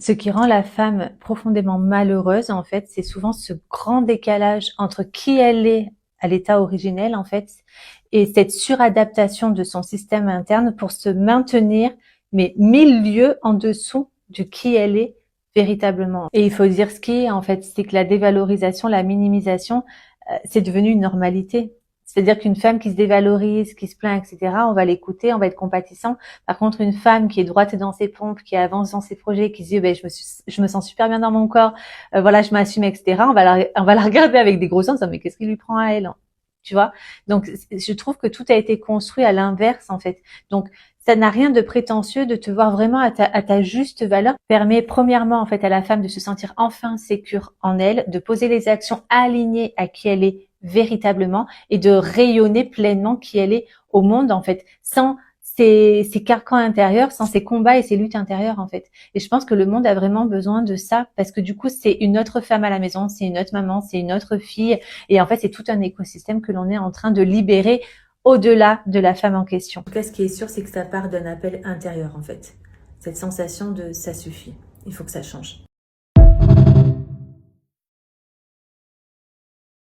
Ce qui rend la femme profondément malheureuse, en fait, c'est souvent ce grand décalage entre qui elle est à l'état originel, en fait, et cette suradaptation de son système interne pour se maintenir, mais 1000 lieues en dessous de qui elle est véritablement. Et il faut dire ce qui est, en fait, c'est que la dévalorisation, la minimisation, c'est devenu une normalité. C'est-à-dire qu'une femme qui se dévalorise, qui se plaint, etc., on va l'écouter, on va être compatissant. Par contre, une femme qui est droite dans ses pompes, qui avance dans ses projets, qui se dit, je me sens super bien dans mon corps, voilà, je m'assume, etc., on va la regarder avec des gros yeux en disant, mais qu'est-ce qui lui prend à elle, hein, tu vois? Donc, je trouve que tout a été construit à l'inverse, en fait. Donc, ça n'a rien de prétentieux de te voir vraiment à ta juste valeur. Permet premièrement, en fait, à la femme de se sentir enfin sécure en elle, de poser les actions alignées à qui elle est véritablement et de rayonner pleinement qui elle est au monde, en fait, sans ces carcans intérieurs, sans ces combats et ces luttes intérieures, en fait. Et je pense que le monde a vraiment besoin de ça parce que du coup, c'est une autre femme à la maison, c'est une autre maman, c'est une autre fille. Et en fait, c'est tout un écosystème que l'on est en train de libérer au-delà de la femme en question. En tout cas, ce qui est sûr, c'est que ça part d'un appel intérieur, en fait. Cette sensation de ça suffit. Il faut que ça change.